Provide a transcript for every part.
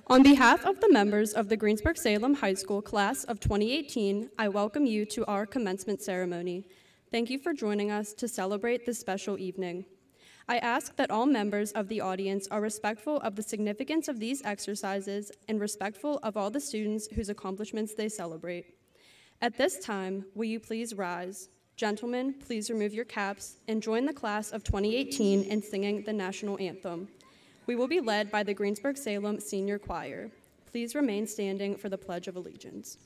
On behalf of the members of the Greensburg Salem High School class of 2018, I welcome you to our commencement ceremony. Thank you for joining us to celebrate this special evening. I ask that all members of the audience are respectful of the significance of these exercises and respectful of all the students whose accomplishments they celebrate. At this time, will you please rise? Gentlemen, please remove your caps and join the class of 2018 in singing the national anthem. We will be led by the Greensburg Salem Senior Choir. Please remain standing for the Pledge of Allegiance.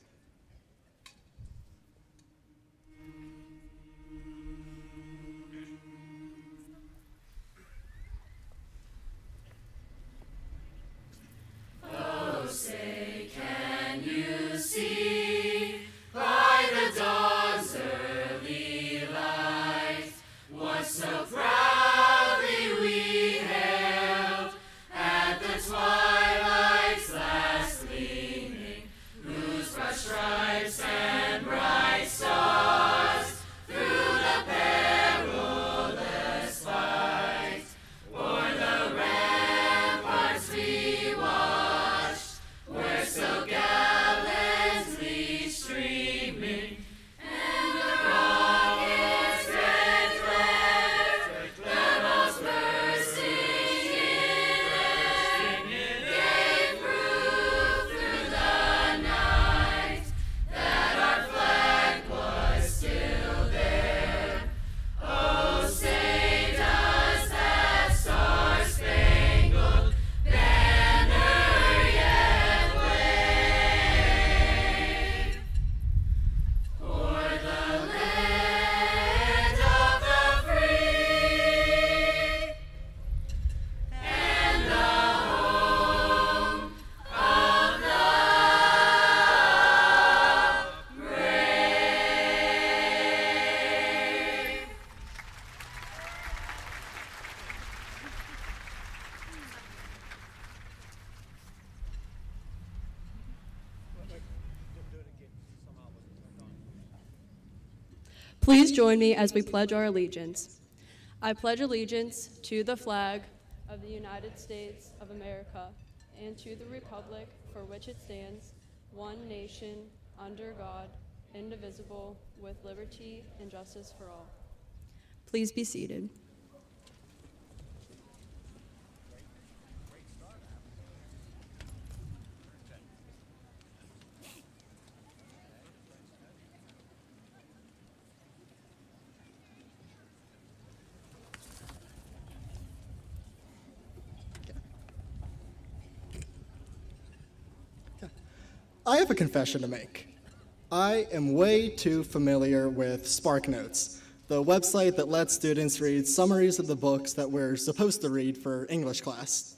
Oh, say, can you see by the dawn's early light what so proudly we hailed at the twilight's last gleaming, whose broad stripes and bright stars through the perilous fight o'er the ramparts we watched were so gallantly streaming, and the rocket's red glare, the balls bursting in air, gave proof through the night that our flag was still there. Oh, say does that star-spangled banner yet wave o'er the land of the free and the home of the brave. Please join me as we pledge our allegiance. I pledge allegiance to the flag of the United States of America and to the republic for which it stands, one nation, under God, indivisible, with liberty and justice for all. Please be seated. I have a confession to make. I am way too familiar with SparkNotes, the website that lets students read summaries of the books that we're supposed to read for English class.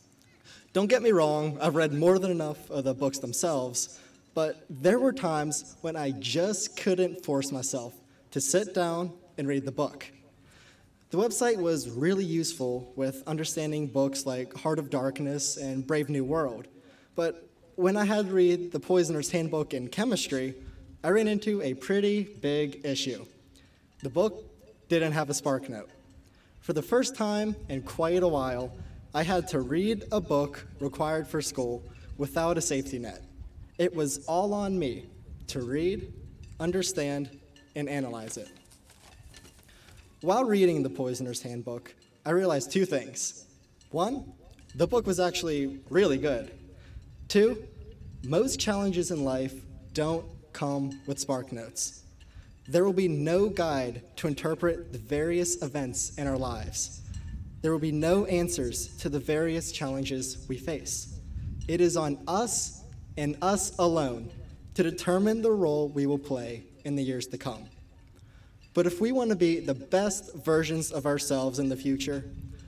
Don't get me wrong, I've read more than enough of the books themselves, but there were times when I just couldn't force myself to sit down and read the book. The website was really useful with understanding books like Heart of Darkness and Brave New World, but when I had to read the Poisoner's Handbook in chemistry, I ran into a pretty big issue. The book didn't have a SparkNote. For the first time in quite a while, I had to read a book required for school without a safety net. It was all on me to read, understand, and analyze it. While reading the Poisoner's Handbook, I realized two things. One, the book was actually really good. Two, most challenges in life don't come with SparkNotes. There will be no guide to interpret the various events in our lives. There will be no answers to the various challenges we face. It is on us and us alone to determine the role we will play in the years to come. But if we want to be the best versions of ourselves in the future,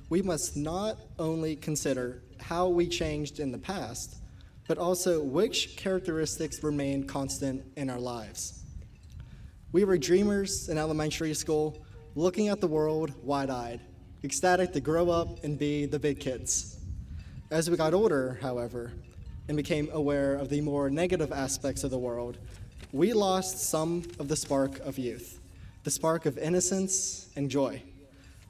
we must not only consider how we changed in the past, but also which characteristics remain constant in our lives. We were dreamers in elementary school, looking at the world wide-eyed, ecstatic to grow up and be the big kids. As we got older, however, and became aware of the more negative aspects of the world, we lost some of the spark of youth, the spark of innocence and joy.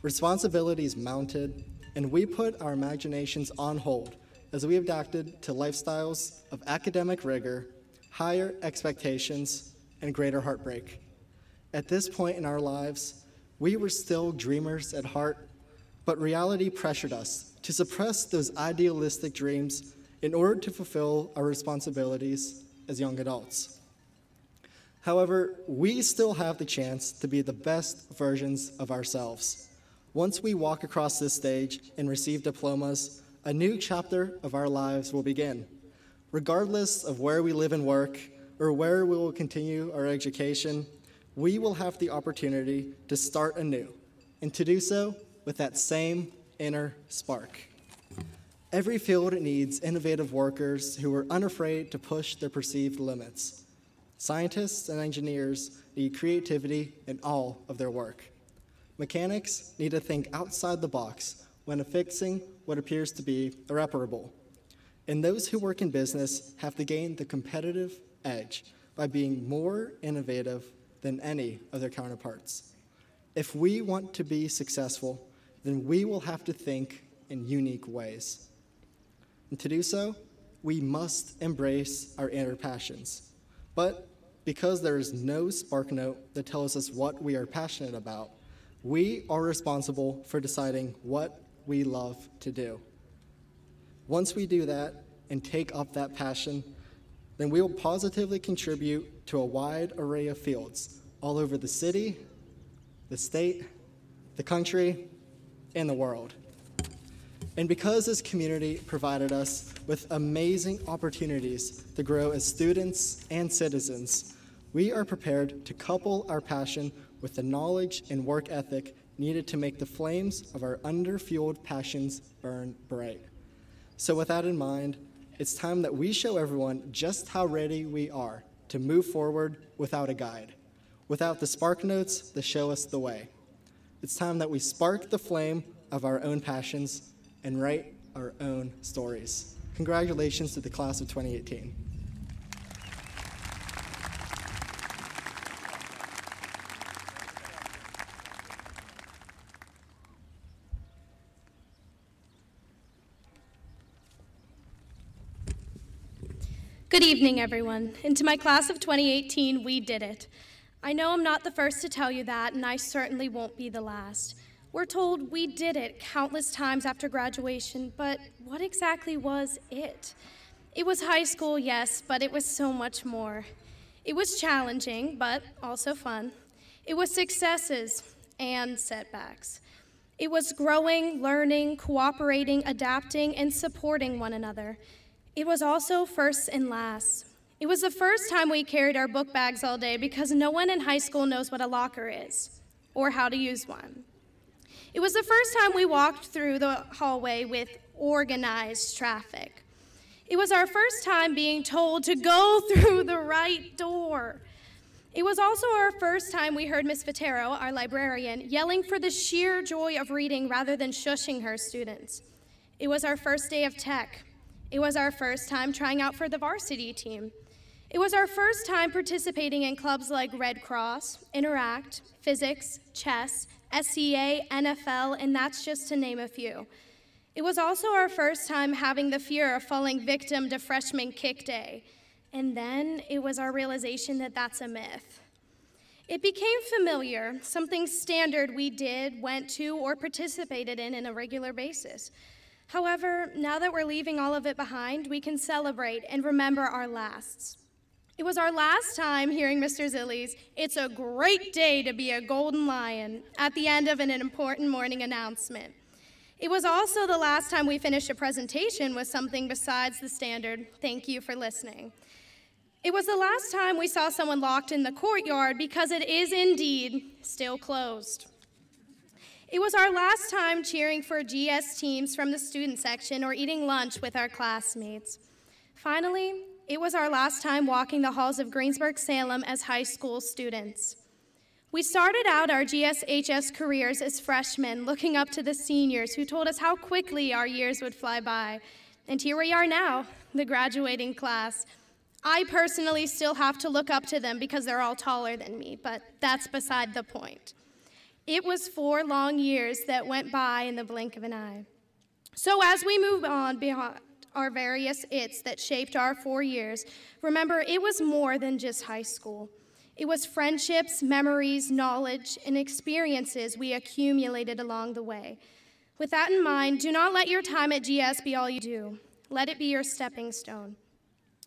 Responsibilities mounted, and we put our imaginations on hold as we adapted to lifestyles of academic rigor, higher expectations, and greater heartbreak. At this point in our lives, we were still dreamers at heart, but reality pressured us to suppress those idealistic dreams in order to fulfill our responsibilities as young adults. However, we still have the chance to be the best versions of ourselves. Once we walk across this stage and receive diplomas, a new chapter of our lives will begin. Regardless of where we live and work, or where we will continue our education, we will have the opportunity to start anew, and to do so with that same inner spark. Every field needs innovative workers who are unafraid to push their perceived limits. Scientists and engineers need creativity in all of their work. Mechanics need to think outside the box when fixing what appears to be irreparable. And those who work in business have to gain the competitive edge by being more innovative than any of their counterparts. If we want to be successful, then we will have to think in unique ways. And to do so, we must embrace our inner passions. But because there is no spark note that tells us what we are passionate about, we are responsible for deciding what we love to do. Once we do that and take up that passion, then we will positively contribute to a wide array of fields all over the city, the state, the country, and the world. And because this community provided us with amazing opportunities to grow as students and citizens, we are prepared to couple our passion with the knowledge and work ethic needed to make the flames of our under-fueled passions burn bright. So with that in mind, it's time that we show everyone just how ready we are to move forward without a guide, without the spark notes that show us the way. It's time that we spark the flame of our own passions and write our own stories. Congratulations to the class of 2018. Good evening, everyone. And to my class of 2018, we did it. I know I'm not the first to tell you that, and I certainly won't be the last. We're told we did it countless times after graduation, but what exactly was it? It was high school, yes, but it was so much more. It was challenging, but also fun. It was successes and setbacks. It was growing, learning, cooperating, adapting, and supporting one another. It was also firsts and lasts. It was the first time we carried our book bags all day because no one in high school knows what a locker is or how to use one. It was the first time we walked through the hallway with organized traffic. It was our first time being told to go through the right door. It was also our first time we heard Miss Vitero, our librarian, yelling for the sheer joy of reading rather than shushing her students. It was our first day of tech. It was our first time trying out for the varsity team. It was our first time participating in clubs like Red Cross, Interact, Physics, Chess, SCA, NFL, and that's just to name a few. It was also our first time having the fear of falling victim to freshman kick day. And then it was our realization that that's a myth. It became familiar, something standard we did, went to, or participated in a regular basis. However, now that we're leaving all of it behind, we can celebrate and remember our lasts. It was our last time hearing Mr. Zilli's "It's a great day to be a Golden Lion" at the end of an important morning announcement. It was also the last time we finished a presentation with something besides the standard "Thank you for listening." It was the last time we saw someone locked in the courtyard because it is indeed still closed. It was our last time cheering for GS teams from the student section or eating lunch with our classmates. Finally, it was our last time walking the halls of Greensburg Salem as high school students. We started out our GSHS careers as freshmen, looking up to the seniors who told us how quickly our years would fly by. And here we are now, the graduating class. I personally still have to look up to them because they're all taller than me, but that's beside the point. It was 4 long years that went by in the blink of an eye. So as we move on beyond our various its that shaped our 4 years, remember it was more than just high school. It was friendships, memories, knowledge, and experiences we accumulated along the way. With that in mind, do not let your time at GS be all you do. Let it be your stepping stone.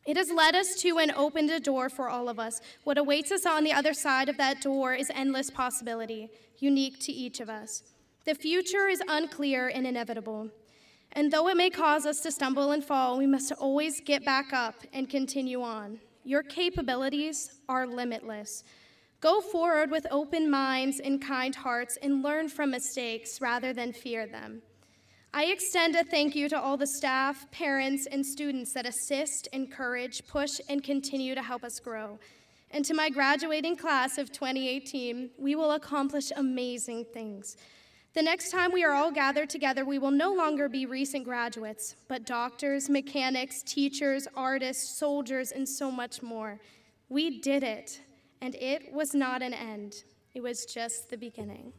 It has led us to and opened a door for all of us. What awaits us on the other side of that door is endless possibility, unique to each of us. The future is unclear and inevitable. And though it may cause us to stumble and fall, we must always get back up and continue on. Your capabilities are limitless. Go forward with open minds and kind hearts and learn from mistakes rather than fear them. I extend a thank you to all the staff, parents, and students that assist, encourage, push, and continue to help us grow. And to my graduating class of 2018, we will accomplish amazing things. The next time we are all gathered together, we will no longer be recent graduates, but doctors, mechanics, teachers, artists, soldiers, and so much more. We did it, and it was not an end. It was just the beginning.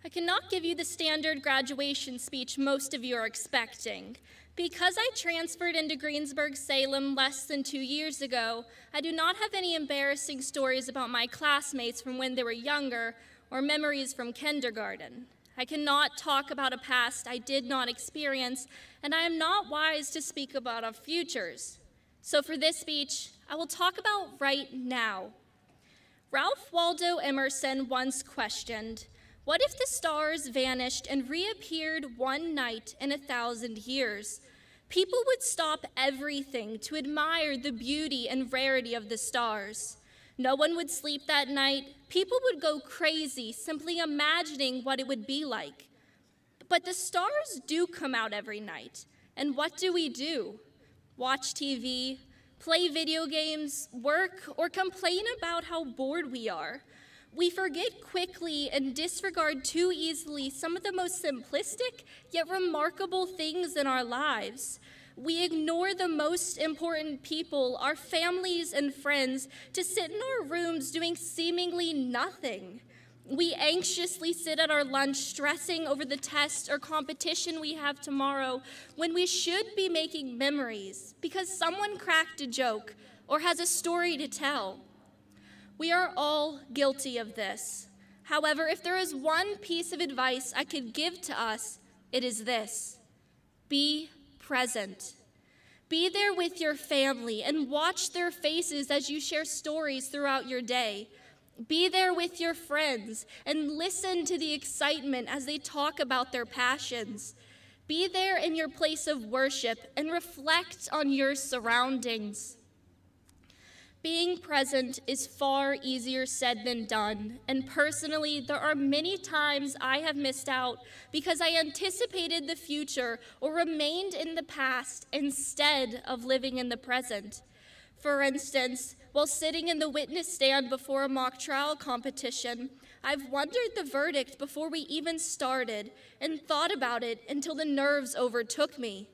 I cannot give you the standard graduation speech most of you are expecting. Because I transferred into Greensburg Salem less than 2 years ago, I do not have any embarrassing stories about my classmates from when they were younger or memories from kindergarten. I cannot talk about a past I did not experience, and I am not wise to speak about our futures. So for this speech, I will talk about right now. Ralph Waldo Emerson once questioned, "What if the stars vanished and reappeared one night in 1,000 years? People would stop everything to admire the beauty and rarity of the stars. No one would sleep that night. People would go crazy simply imagining what it would be like. But the stars do come out every night. And what do? Watch TV, play video games, work, or complain about how bored we are. We forget quickly and disregard too easily some of the most simplistic yet remarkable things in our lives. We ignore the most important people, our families and friends, to sit in our rooms doing seemingly nothing. We anxiously sit at our lunch stressing over the test or competition we have tomorrow when we should be making memories because someone cracked a joke or has a story to tell. We are all guilty of this. However, if there is one piece of advice I could give to us, it is this: be present. Be there with your family and watch their faces as you share stories throughout your day. Be there with your friends and listen to the excitement as they talk about their passions. Be there in your place of worship and reflect on your surroundings. Being present is far easier said than done, and personally, there are many times I have missed out because I anticipated the future or remained in the past instead of living in the present. For instance, while sitting in the witness stand before a mock trial competition, I've wondered the verdict before we even started and thought about it until the nerves overtook me.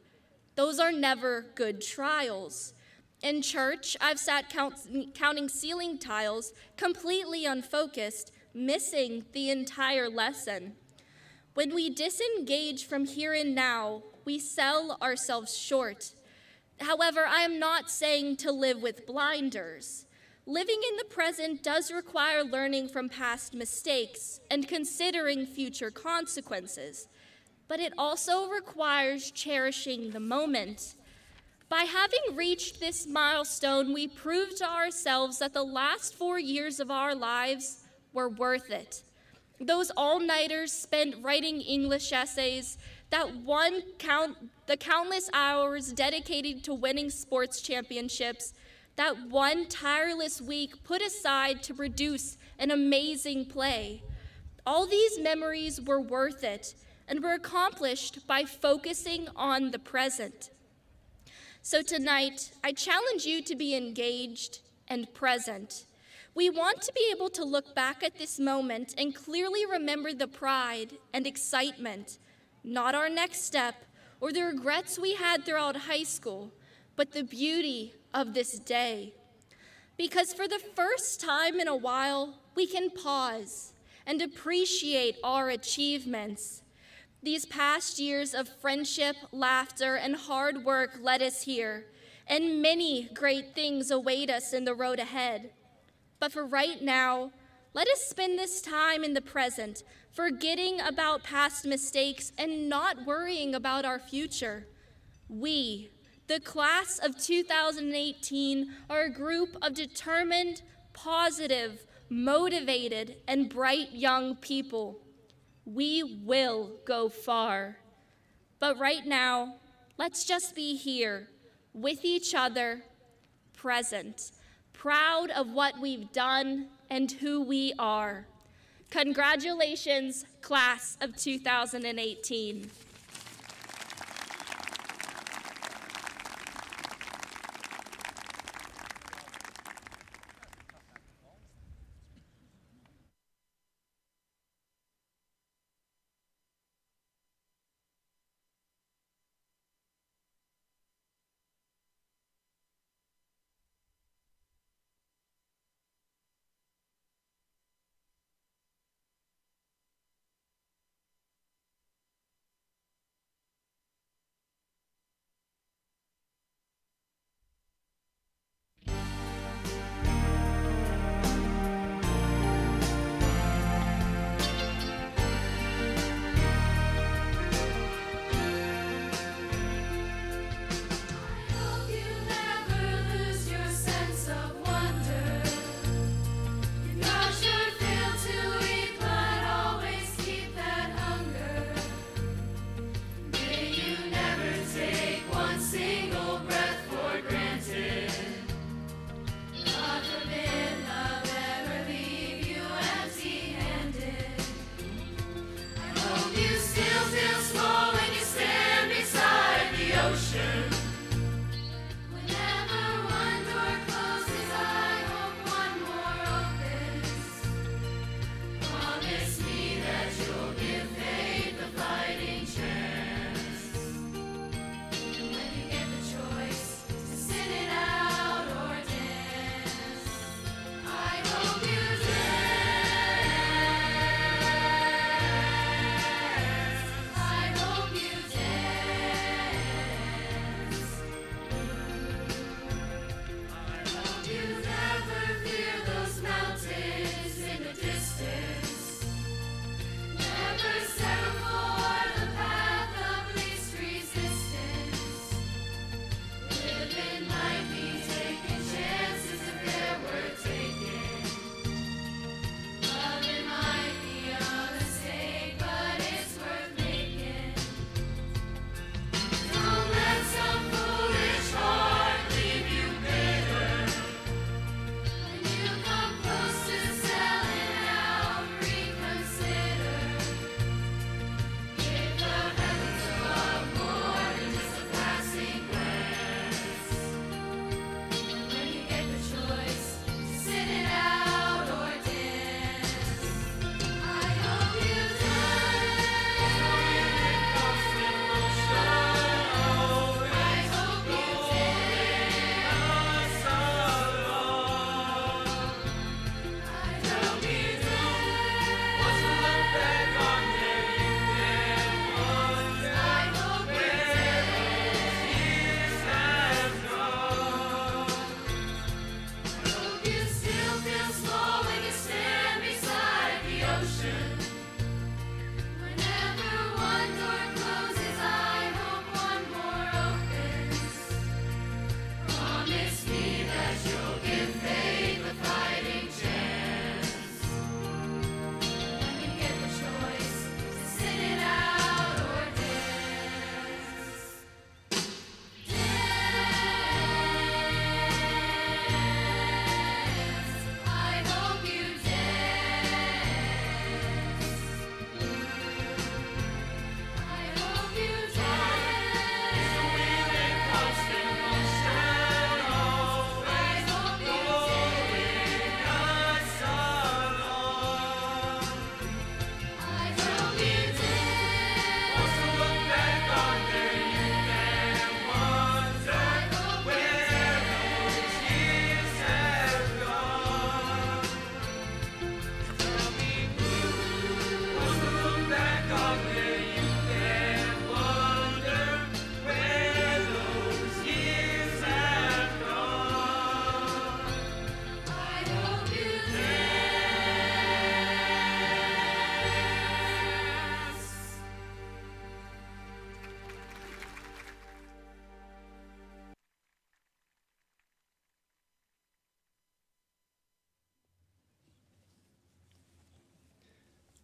Those are never good trials. In church, I've sat counting ceiling tiles, completely unfocused, missing the entire lesson. When we disengage from here and now, we sell ourselves short. However, I am not saying to live with blinders. Living in the present does require learning from past mistakes and considering future consequences, but it also requires cherishing the moment. By having reached this milestone, we proved to ourselves that the last 4 years of our lives were worth it. Those all-nighters spent writing English essays, the countless hours dedicated to winning sports championships, that one tireless week put aside to produce an amazing play. All these memories were worth it and were accomplished by focusing on the present. So tonight, I challenge you to be engaged and present. We want to be able to look back at this moment and clearly remember the pride and excitement, not our next step or the regrets we had throughout high school, but the beauty of this day. Because for the first time in a while, we can pause and appreciate our achievements. These past years of friendship, laughter, and hard work led us here, and many great things await us in the road ahead. But for right now, let us spend this time in the present, forgetting about past mistakes and not worrying about our future. We, the class of 2018, are a group of determined, positive, motivated, and bright young people. We will go far. But right now, let's just be here with each other, present, proud of what we've done and who we are. Congratulations, class of 2018.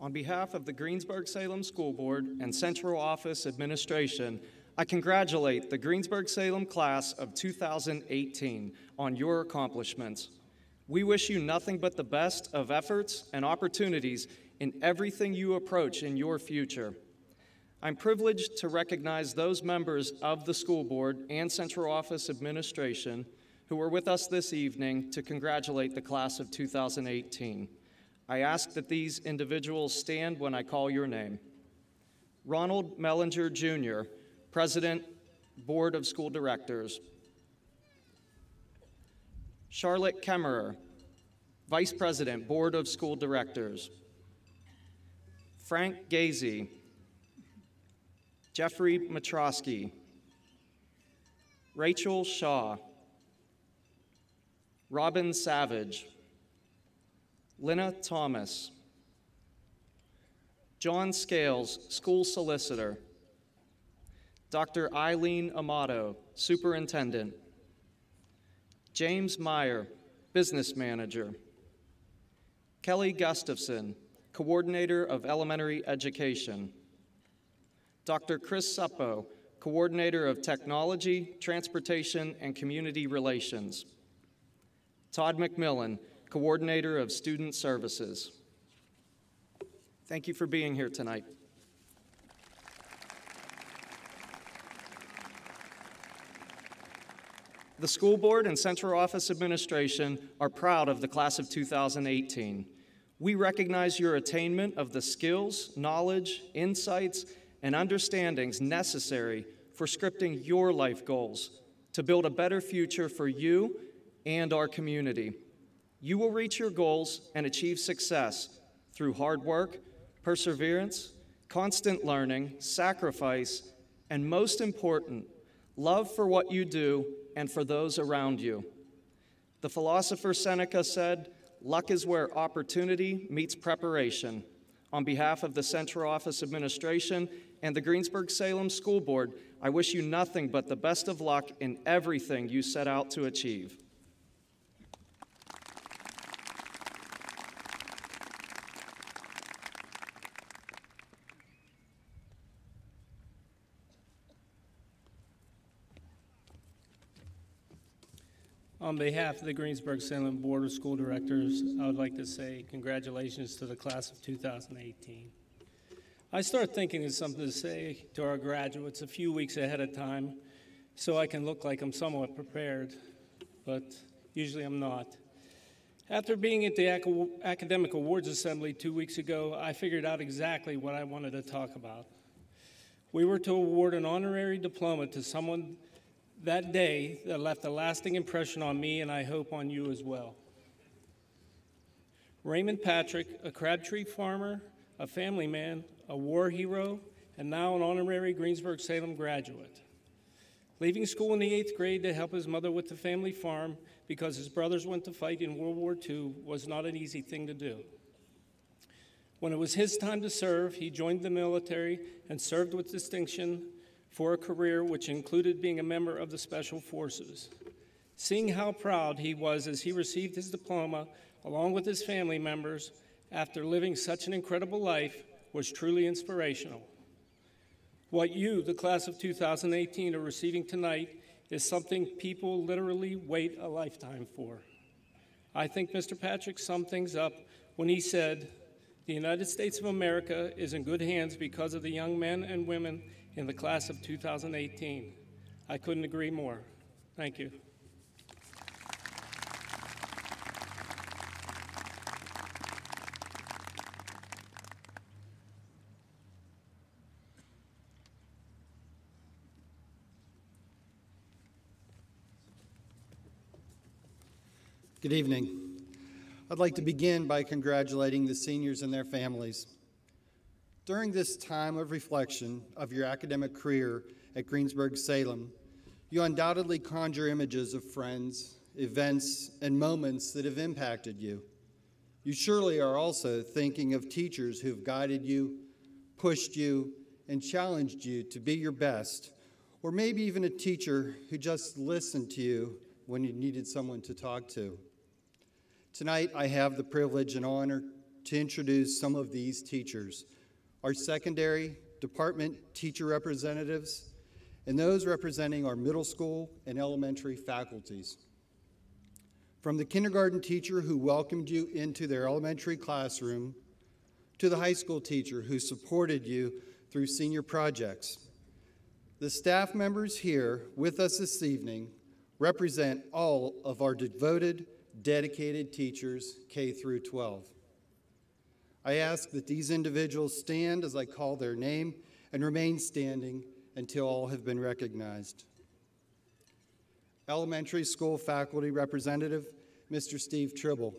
On behalf of the Greensburg Salem School Board and Central Office Administration, I congratulate the Greensburg Salem class of 2018 on your accomplishments. We wish you nothing but the best of efforts and opportunities in everything you approach in your future. I'm privileged to recognize those members of the school board and Central Office Administration who are with us this evening to congratulate the class of 2018. I ask that these individuals stand when I call your name. Ronald Mellinger, Jr., President, Board of School Directors. Charlotte Kemmerer, Vice President, Board of School Directors. Frank Gazy. Jeffrey Matrosky. Rachel Shaw. Robin Savage. Lynna Thomas. John Scales, School Solicitor. Dr. Eileen Amato, Superintendent. James Meyer, Business Manager. Kelly Gustafson, Coordinator of Elementary Education. Dr. Chris Suppo, Coordinator of Technology, Transportation, and Community Relations. Todd McMillan, Coordinator of Student Services. Thank you for being here tonight. The school board and Central Office Administration are proud of the class of 2018. We recognize your attainment of the skills, knowledge, insights, and understandings necessary for scripting your life goals to build a better future for you and our community. You will reach your goals and achieve success through hard work, perseverance, constant learning, sacrifice, and most important, love for what you do and for those around you. The philosopher Seneca said, "Luck is where opportunity meets preparation." On behalf of the Central Office Administration and the Greensburg Salem School Board, I wish you nothing but the best of luck in everything you set out to achieve. On behalf of the Greensburg Salem Board of School Directors, I would like to say congratulations to the class of 2018. I start thinking of something to say to our graduates a few weeks ahead of time so I can look like I'm somewhat prepared, but usually I'm not. After being at the Academic Awards Assembly 2 weeks ago, I figured out exactly what I wanted to talk about. We were to award an honorary diploma to someone that day that left a lasting impression on me, and I hope on you as well. Raymond Patrick, a Crabtree farmer, a family man, a war hero, and now an honorary Greensburg Salem graduate. Leaving school in the 8th grade to help his mother with the family farm because his brothers went to fight in World War II was not an easy thing to do. When it was his time to serve, he joined the military and served with distinction for a career which included being a member of the Special Forces. Seeing how proud he was as he received his diploma along with his family members after living such an incredible life was truly inspirational. What you, the class of 2018, are receiving tonight is something people literally wait a lifetime for. I think Mr. Patrick summed things up when he said, "The United States of America is in good hands because of the young men and women in the class of 2018. I couldn't agree more. Thank you. Good evening. I'd like to begin by congratulating the seniors and their families. During this time of reflection of your academic career at Greensburg Salem, you undoubtedly conjure images of friends, events, and moments that have impacted you. You surely are also thinking of teachers who have guided you, pushed you, and challenged you to be your best, or maybe even a teacher who just listened to you when you needed someone to talk to. Tonight, I have the privilege and honor to introduce some of these teachers, our secondary department teacher representatives, and those representing our middle school and elementary faculties. From the kindergarten teacher who welcomed you into their elementary classroom, to the high school teacher who supported you through senior projects, the staff members here with us this evening represent all of our devoted, dedicated teachers K through 12. I ask that these individuals stand as I call their name and remain standing until all have been recognized. Elementary school faculty representative, Mr. Steve Tribble.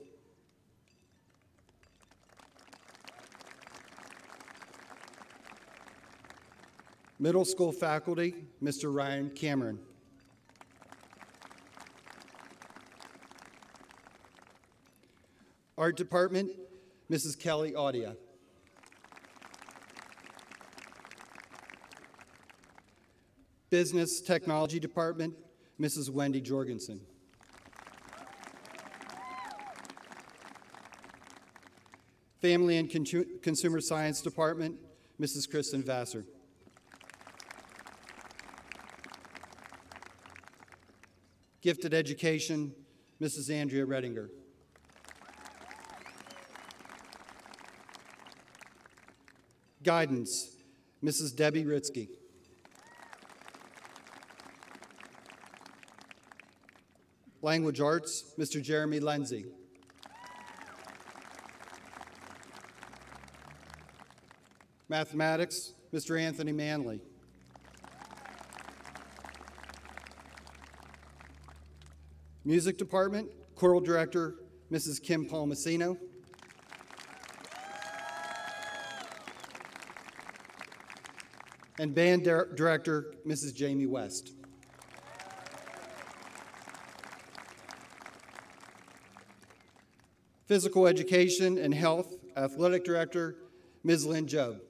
Middle school faculty, Mr. Ryan Cameron. Art department, Mrs. Kelly Audia. Business Technology Department, Mrs. Wendy Jorgensen. Family and Consumer Science Department, Mrs. Kristen Vassar. Gifted Education, Mrs. Andrea Redinger. Guidance, Mrs. Debbie Ritzke. Language Arts, Mr. Jeremy Lindsay. Mathematics, Mr. Anthony Manley. Music Department, Choral Director, Mrs. Kim Palmasino. And Band Director, Mrs. Jamie West. Physical Education and Health, Athletic Director, Ms. Lynn Jobe.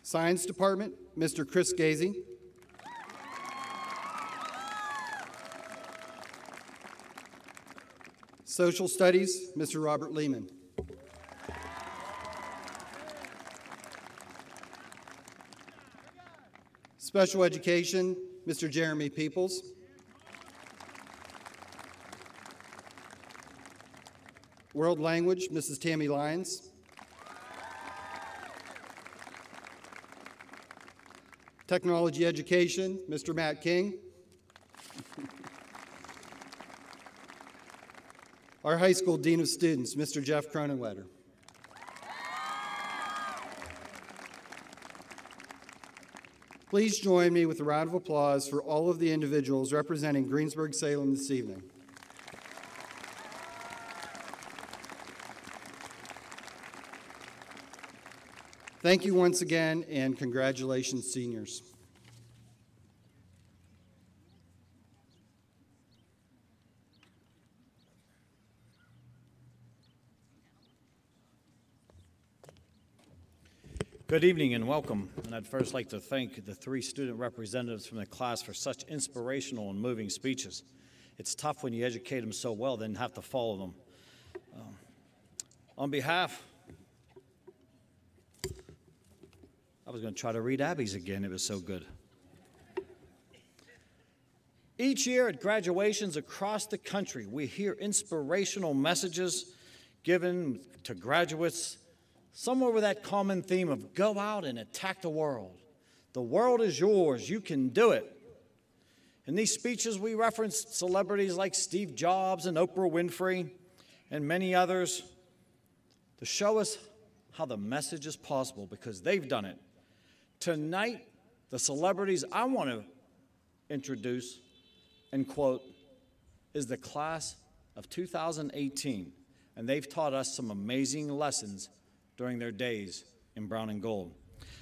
Science Department, Mr. Chris Gazy. Social Studies, Mr. Robert Lehman. Special Education, Mr. Jeremy Peoples. World Language, Mrs. Tammy Lyons. Technology Education, Mr. Matt King. Our high school Dean of Students, Mr. Jeff Cronenwetter. Please join me with a round of applause for all of the individuals representing Greensburg Salem this evening. Thank you once again, and congratulations, seniors. Good evening and welcome. And I'd first like to thank the 3 student representatives from the class for such inspirational and moving speeches. It's tough when you educate them so well, then have to follow them. On behalf, I was going to try to read Abby's again. It was so good. Each year at graduations across the country, we hear inspirational messages given to graduates, somewhere with that common theme of go out and attack the world. The world is yours. You can do it. In these speeches, we referenced celebrities like Steve Jobs and Oprah Winfrey and many others to show us how the message is possible because they've done it. Tonight, the celebrities I want to introduce and quote is the class of 2018, and they've taught us some amazing lessons during their days in brown and gold.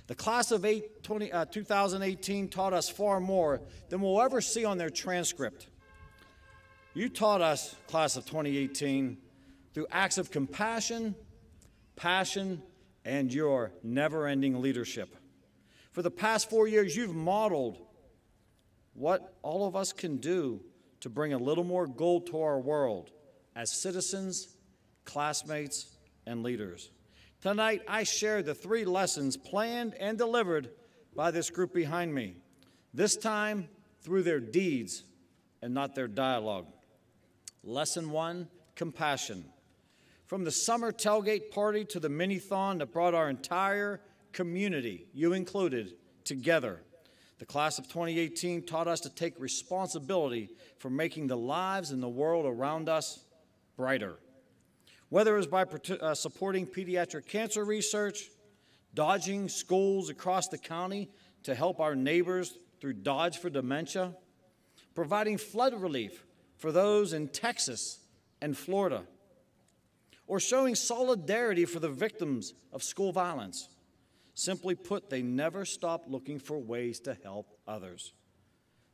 The class of 2018 taught us far more than we'll ever see on their transcript. You taught us, class of 2018, through acts of compassion, passion, and your never-ending leadership. For the past 4 years, you've modeled what all of us can do to bring a little more gold to our world as citizens, classmates, and leaders. Tonight, I share the 3 lessons planned and delivered by this group behind me, this time through their deeds and not their dialogue. Lesson 1, compassion. From the summer tailgate party to the mini-thon that brought our entire community, you included, together, the class of 2018 taught us to take responsibility for making the lives in the world around us brighter. Whether it was by supporting pediatric cancer research, dodging schools across the county to help our neighbors through Dodge for Dementia, providing flood relief for those in Texas and Florida, or showing solidarity for the victims of school violence. Simply put, they never stopped looking for ways to help others.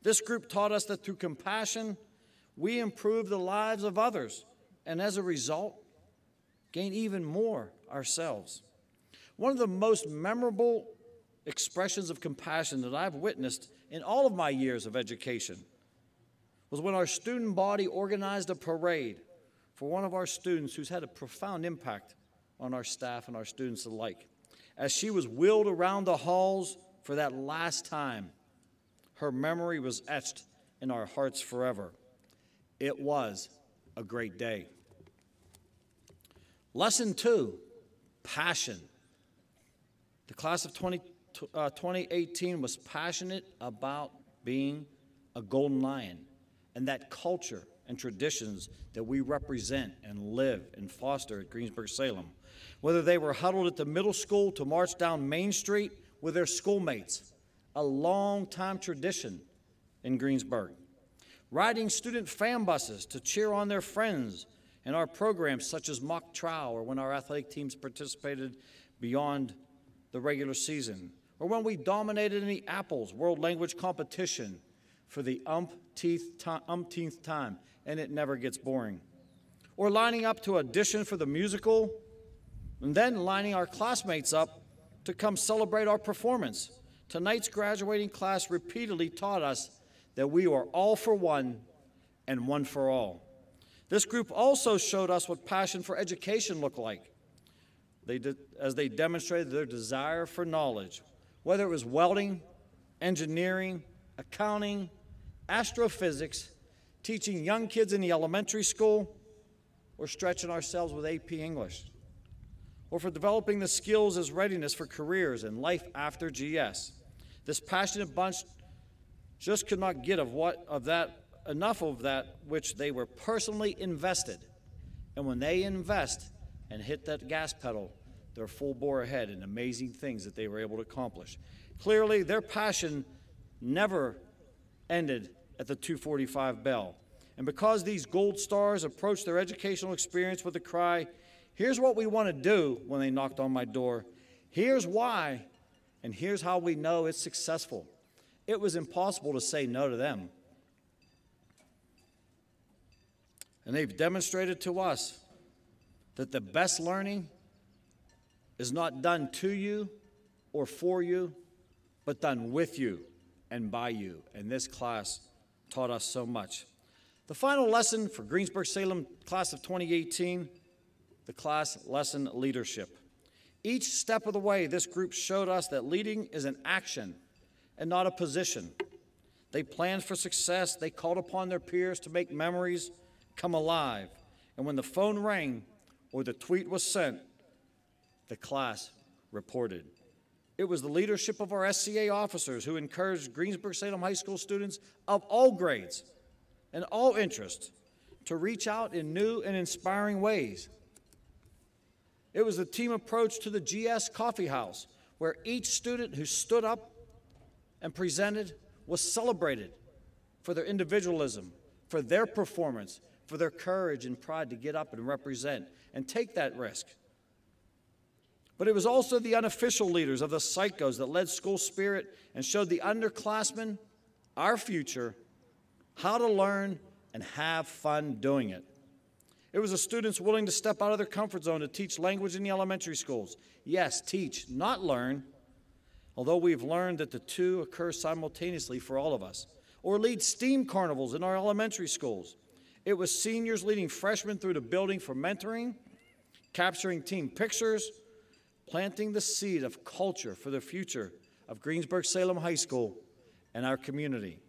This group taught us that through compassion, we improve the lives of others, and as a result, gain even more ourselves. One of the most memorable expressions of compassion that I've witnessed in all of my years of education was when our student body organized a parade for one of our students who's had a profound impact on our staff and our students alike. As she was wheeled around the halls for that last time, her memory was etched in our hearts forever. It was a great day. Lesson 2, passion. The class of 2018 was passionate about being a golden lion and that culture and traditions that we represent and live and foster at Greensburg Salem. Whether they were huddled at the middle school to march down Main Street with their schoolmates, a long-time tradition in Greensburg. Riding student fan buses to cheer on their friends in our programs such as mock trial, or when our athletic teams participated beyond the regular season, or when we dominated in the Apples World Language Competition for the umpteenth time, and it never gets boring. Or lining up to audition for the musical, and then lining our classmates up to come celebrate our performance. Tonight's graduating class repeatedly taught us that we are all for one and one for all. This group also showed us what passion for education looked like. As they demonstrated their desire for knowledge, whether it was welding, engineering, accounting, astrophysics, teaching young kids in the elementary school, or stretching ourselves with AP English, or for developing the skills as readiness for careers and life after GS. This passionate bunch just could not get enough of that which they were personally invested. And when they invest and hit that gas pedal, they're full bore ahead in amazing things that they were able to accomplish. Clearly, their passion never ended at the 2:45 bell. And because these gold stars approached their educational experience with the cry, "Here's what we want to do," when they knocked on my door, "Here's why, and here's how we know it's successful," it was impossible to say no to them. And they've demonstrated to us that the best learning is not done to you or for you, but done with you and by you. And this class taught us so much. The final lesson for Greensburg Salem class of 2018, the class lesson leadership. Each step of the way, this group showed us that leading is an action and not a position. They planned for success. They called upon their peers to make memories come alive. And when the phone rang or the tweet was sent, the class reported. It was the leadership of our SCA officers who encouraged Greensburg Salem High School students of all grades and all interests to reach out in new and inspiring ways. It was the team approach to the GS Coffee House, where each student who stood up and presented was celebrated for their individualism, for their performance, for their courage and pride to get up and represent and take that risk. But it was also the unofficial leaders of the psychos that led school spirit and showed the underclassmen, our future, how to learn and have fun doing it. It was the students willing to step out of their comfort zone to teach language in the elementary schools. Yes, teach, not learn, although we've learned that the two occur simultaneously for all of us. or lead STEAM carnivals in our elementary schools. It was seniors leading freshmen through the building for mentoring, capturing team pictures, planting the seed of culture for the future of Greensburg Salem High School and our community.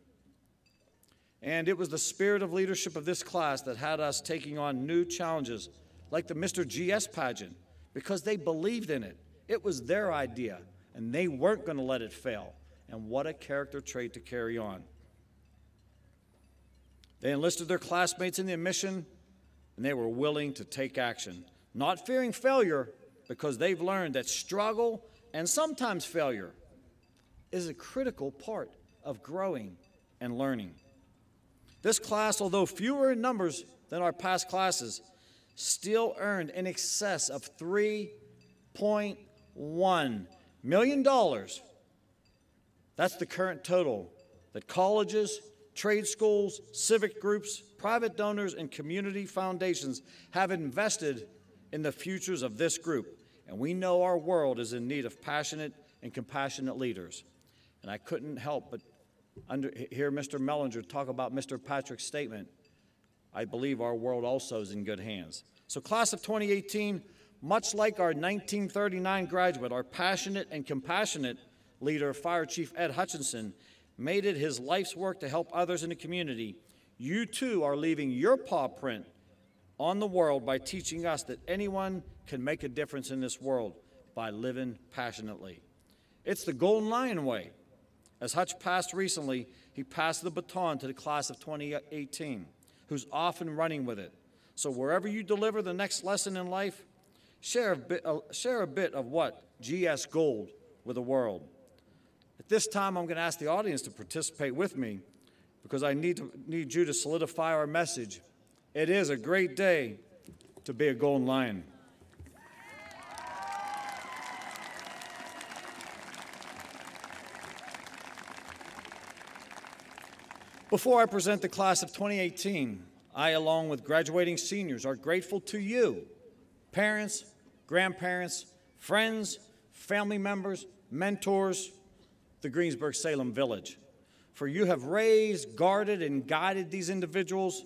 And it was the spirit of leadership of this class that had us taking on new challenges like the Mr. GS pageant because they believed in it. It was their idea, and they weren't going to let it fail. And what a character trait to carry on. They enlisted their classmates in the mission, and they were willing to take action, not fearing failure because they've learned that struggle and sometimes failure is a critical part of growing and learning. This class, although fewer in numbers than our past classes, still earned in excess of $3.1 million. That's the current total that colleges, trade schools, civic groups, private donors, and community foundations have invested in the futures of this group. And we know our world is in need of passionate and compassionate leaders. And I couldn't help but hear Mr. Mellinger talk about Mr. Patrick's statement. I believe our world also is in good hands. So class of 2018, much like our 1939 graduate, our passionate and compassionate leader, Fire Chief Ed Hutchinson, made it his life's work to help others in the community. You too are leaving your paw print on the world by teaching us that anyone can make a difference in this world by living passionately. It's the Golden Lion way. As Hutch passed recently, he passed the baton to the class of 2018, who's often running with it. So wherever you deliver the next lesson in life, share a bit of what GS Gold with the world. At this time, I'm going to ask the audience to participate with me because I need you to solidify our message. It is a great day to be a Golden Lion. Before I present the class of 2018, I, along with graduating seniors, are grateful to you, parents, grandparents, friends, family members, mentors, the Greensburg Salem Village, for you have raised, guarded, and guided these individuals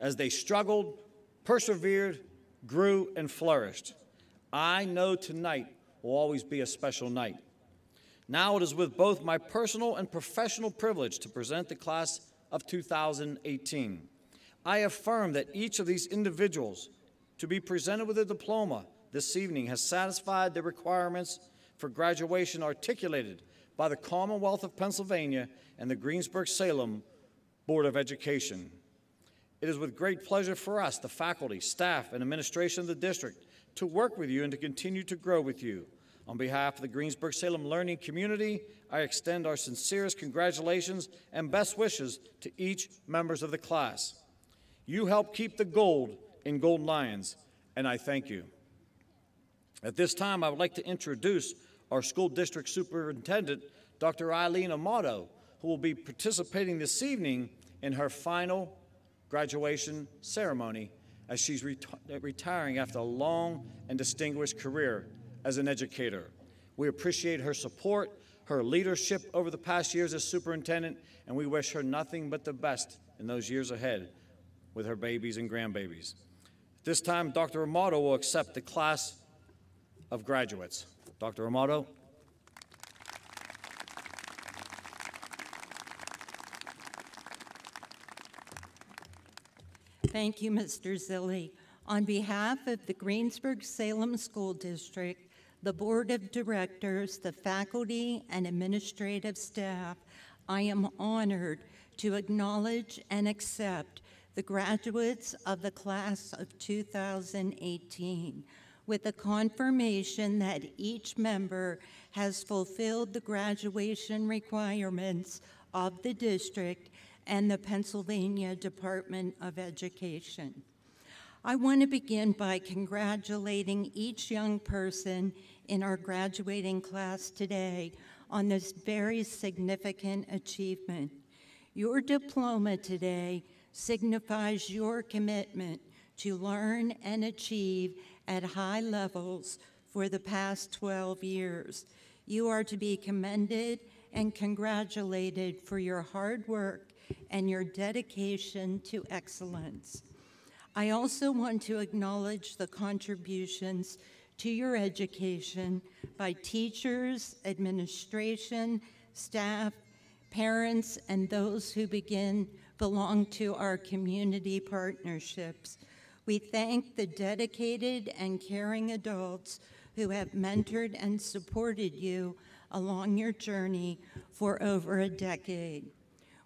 as they struggled, persevered, grew, and flourished. I know tonight will always be a special night. Now it is with both my personal and professional privilege to present the class of 2018. I affirm that each of these individuals to be presented with a diploma this evening has satisfied the requirements for graduation articulated by the Commonwealth of Pennsylvania and the Greensburg Salem Board of Education. It is with great pleasure for us, the faculty, staff, and administration of the district, to work with you and to continue to grow with you. On behalf of the Greensburg Salem learning community, I extend our sincerest congratulations and best wishes to each members of the class. You help keep the gold in Golden Lions, and I thank you. At this time, I would like to introduce our school district superintendent, Dr. Eileen Amato, who will be participating this evening in her final graduation ceremony as she's retiring after a long and distinguished career as an educator. We appreciate her support, her leadership over the past years as superintendent, and we wish her nothing but the best in those years ahead with her babies and grandbabies. At this time, Dr. Amato will accept the class of graduates. Dr. Amato. Thank you, Mr. Zilli. On behalf of the Greensburg Salem School District, the Board of Directors, the faculty, and administrative staff, I am honored to acknowledge and accept the graduates of the class of 2018 with the confirmation that each member has fulfilled the graduation requirements of the district and the Pennsylvania Department of Education. I want to begin by congratulating each young person in our graduating class today on this very significant achievement. Your diploma today signifies your commitment to learn and achieve at high levels for the past 12 years. You are to be commended and congratulated for your hard work and your dedication to excellence. I also want to acknowledge the contributions to your education by teachers, administration, staff, parents, and those who belong to our community partnerships. We thank the dedicated and caring adults who have mentored and supported you along your journey for over a decade.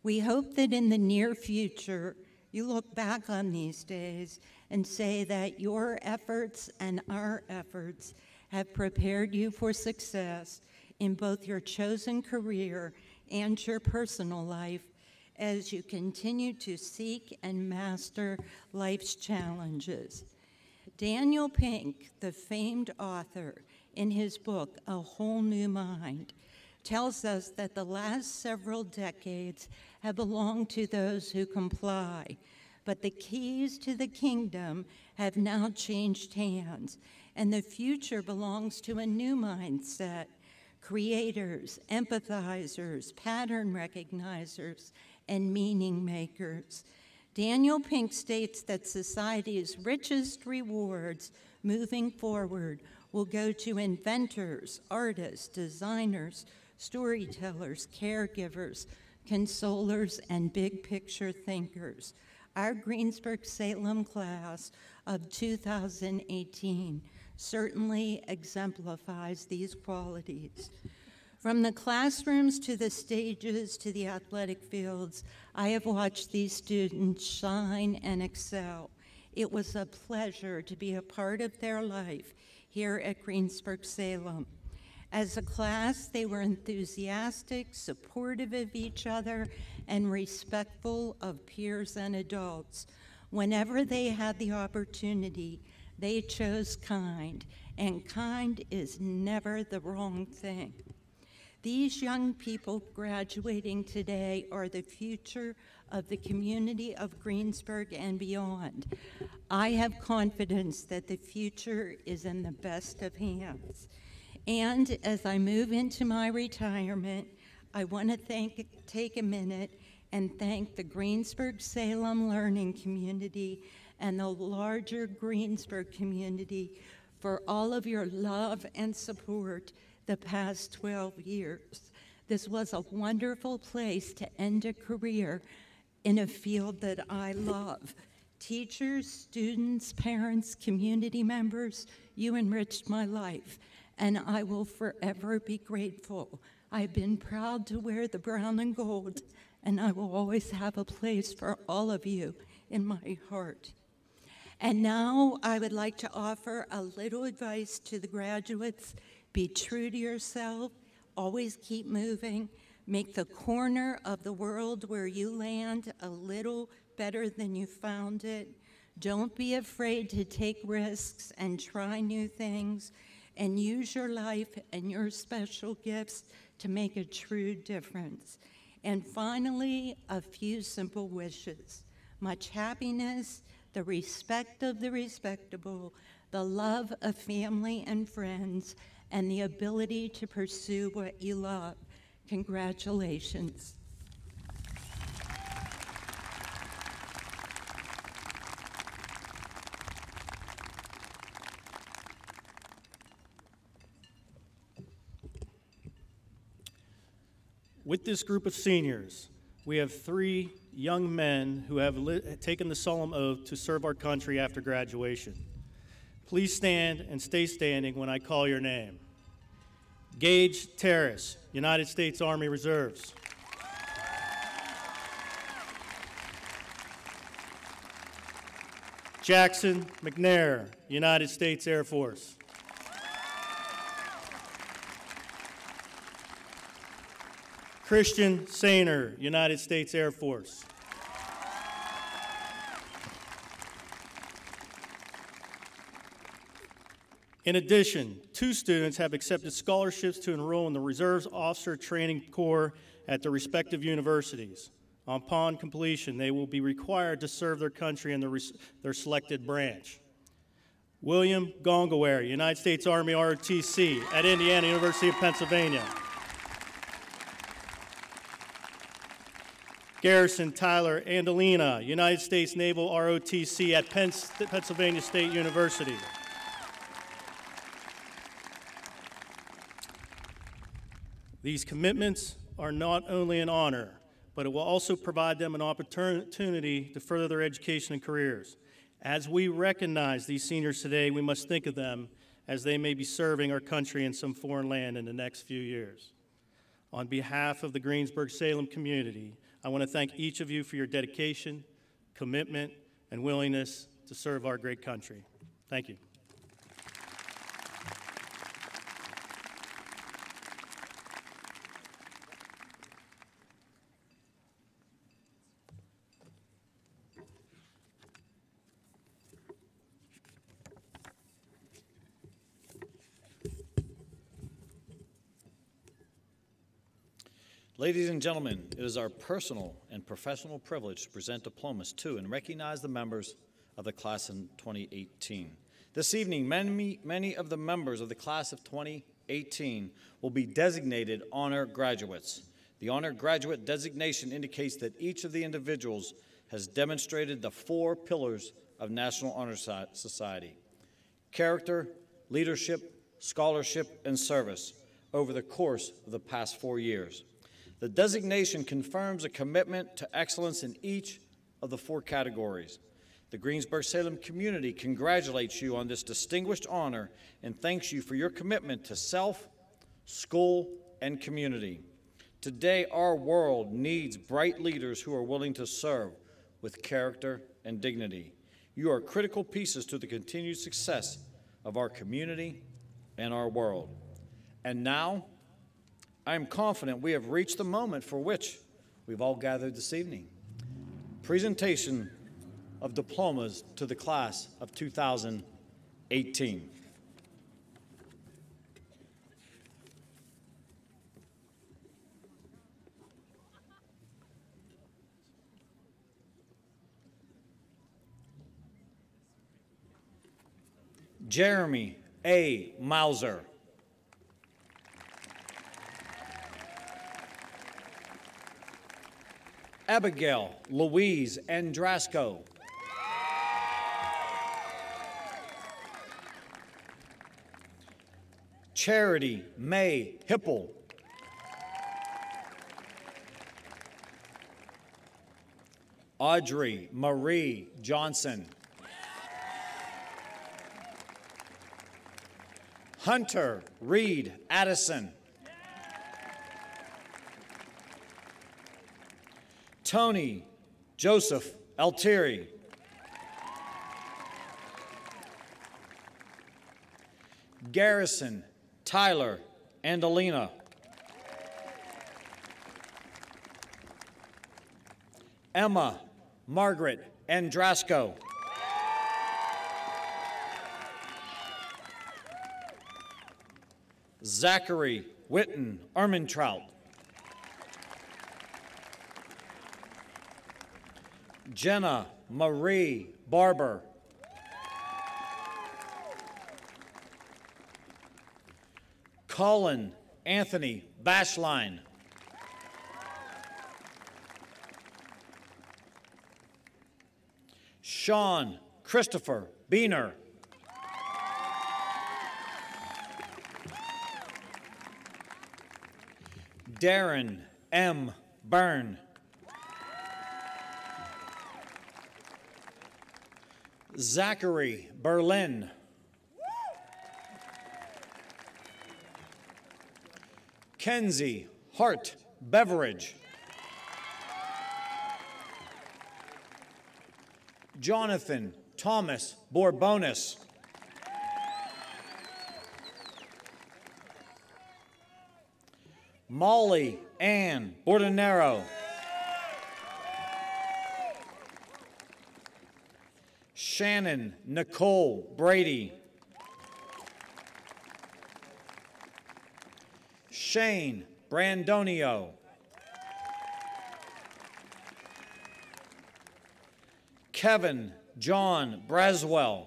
We hope that in the near future, you look back on these days and say that your efforts and our efforts have prepared you for success in both your chosen career and your personal life as you continue to seek and master life's challenges. Daniel Pink, the famed author, in his book, A Whole New Mind, tells us that the last several decades have belonged to those who comply, but the keys to the kingdom have now changed hands, and the future belongs to a new mindset: creators, empathizers, pattern recognizers, and meaning makers. Daniel Pink states that society's richest rewards moving forward will go to inventors, artists, designers, storytellers, caregivers, consolers, and big picture thinkers. Our Greensburg Salem class of 2018 certainly exemplifies these qualities. From the classrooms to the stages to the athletic fields, I have watched these students shine and excel. It was a pleasure to be a part of their life here at Greensburg Salem. As a class, they were enthusiastic, supportive of each other, and respectful of peers and adults. Whenever they had the opportunity, they chose kind, and kind is never the wrong thing. These young people graduating today are the future of the community of Greensburg and beyond. I have confidence that the future is in the best of hands. And as I move into my retirement, I want to take a minute and thank the Greensburg Salem learning community and the larger Greensburg community for all of your love and support the past 12 years. This was a wonderful place to end a career in a field that I love. Teachers, students, parents, community members, you enriched my life, and I will forever be grateful. I've been proud to wear the brown and gold, and I will always have a place for all of you in my heart. And now I would like to offer a little advice to the graduates. Be true to yourself, always keep moving, make the corner of the world where you land a little better than you found it. Don't be afraid to take risks and try new things, and use your life and your special gifts to make a true difference. And finally, a few simple wishes: much happiness, the respect of the respectable, the love of family and friends, and the ability to pursue what you love. Congratulations. With this group of seniors, we have 3 young men who have taken the solemn oath to serve our country after graduation. Please stand and stay standing when I call your name. Gage Terrace, United States Army Reserves. Jackson McNair, United States Air Force. Christian Sainer, United States Air Force. In addition, 2 students have accepted scholarships to enroll in the Reserves Officer Training Corps at their respective universities. Upon completion, they will be required to serve their country in their selected branch. William Gongaware, United States Army ROTC at Indiana University of Pennsylvania. Garrison Tyler Andalina, United States Naval ROTC at Pennsylvania State University. These commitments are not only an honor, but it will also provide them an opportunity to further their education and careers. As we recognize these seniors today, we must think of them as they may be serving our country in some foreign land in the next few years. On behalf of the Greensburg Salem community, I want to thank each of you for your dedication, commitment, and willingness to serve our great country. Thank you. Ladies and gentlemen, it is our personal and professional privilege to present diplomas to and recognize the members of the class in 2018. This evening, many of the members of the class of 2018 will be designated honor graduates. The honor graduate designation indicates that each of the individuals has demonstrated the 4 pillars of National Honor Society: character, leadership, scholarship, and service over the course of the past 4 years. The designation confirms a commitment to excellence in each of the 4 categories. The Greensburg Salem community congratulates you on this distinguished honor and thanks you for your commitment to self, school, and community. Today, our world needs bright leaders who are willing to serve with character and dignity. You are critical pieces to the continued success of our community and our world. And now, I am confident we have reached the moment for which we've all gathered this evening. Presentation of diplomas to the class of 2018. Jeremy A. Mauser. Abigail Louise Andrasco. Charity May Hipple. Audrey Marie Johnson. Hunter Reed Addison. Tony Joseph Altieri. Garrison Tyler Andalina. Emma Margaret Andrasco. Zachary Witten Armentrout. Jenna Marie Barber. Colin Anthony Bashline. Sean Christopher Beener. Darren M. Byrne. Zachary Berlin. Kenzie Hart Beveridge. Jonathan Thomas Borbonis. Molly Ann Bordenero. Shannon Nicole Brady. Shane Brandonio. Kevin John Braswell.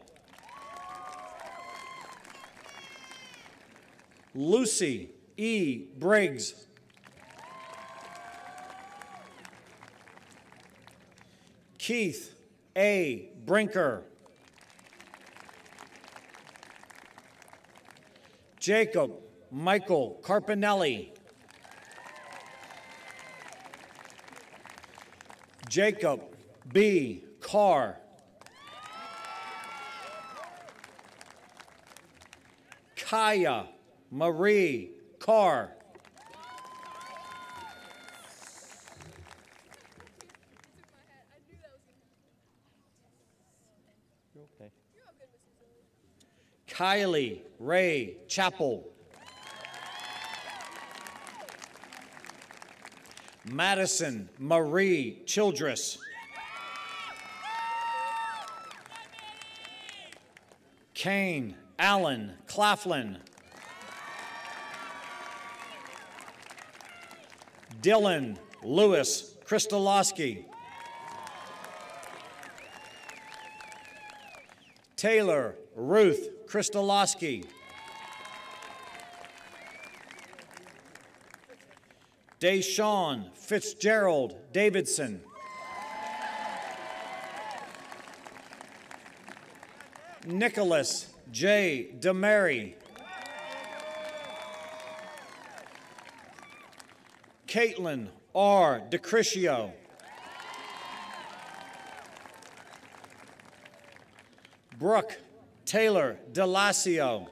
Lucy E. Briggs. Keith A. Brinker. Jacob Michael Carpinelli. Jacob B. Carr. Kaya Marie Carr. Kylie Ray Chappell. Madison Marie Childress. Kane Allen Claflin. Dylan Lewis Kristolowski. Taylor Ruth Kristolowski. Deshawn Fitzgerald Davidson. Nicholas J. DeMary. Caitlin R. DeCriscio. Brooke Taylor DeLacio.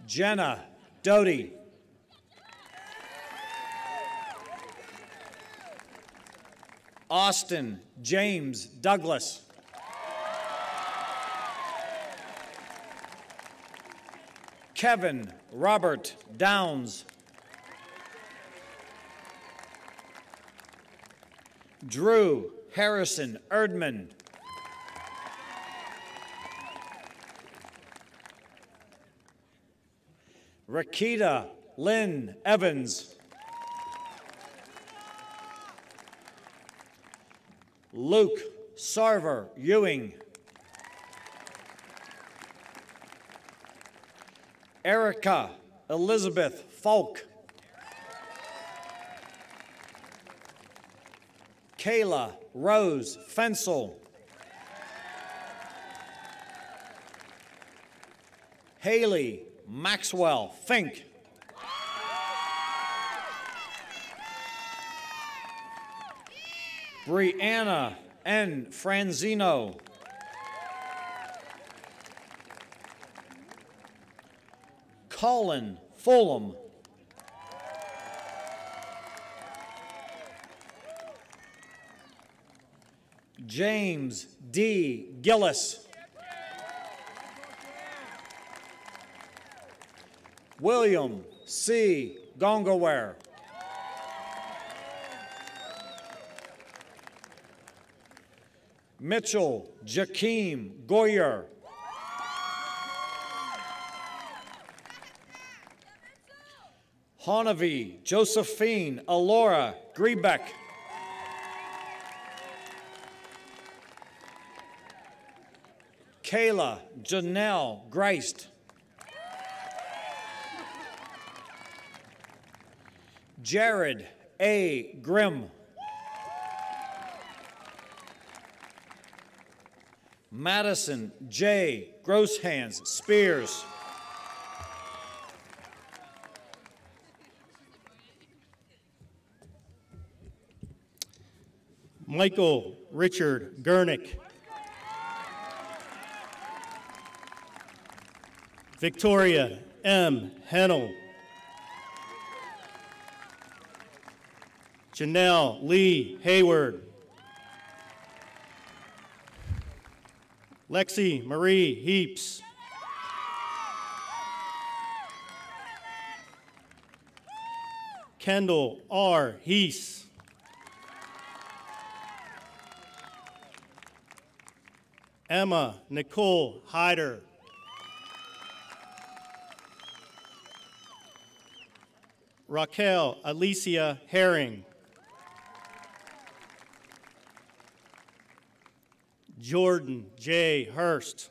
Jenna Doty. Austin James Douglas. Kevin Robert Downs. Drew Harrison Erdman. Rakita Lynn Evans. Luke Sarver Ewing. Erica Elizabeth Falk. Kayla Rose Fensel. Haley Maxwell Fink. Brianna N. Franzino. Colin Fulham. James D. Gillis. William C. Gongaware. Mitchell Jakeem Goyer. Honavi Josephine Alora Griebeck. Kayla Janelle Greist. Jared A. Grimm. Madison J. Grosshans Spears. Michael Richard Gurnick. Victoria M. Hennel. Janelle Lee Hayward. Lexi Marie Heaps. Kendall R. Heese. Emma Nicole Hyder. Raquel Alicia Herring. Jordan J. Hurst.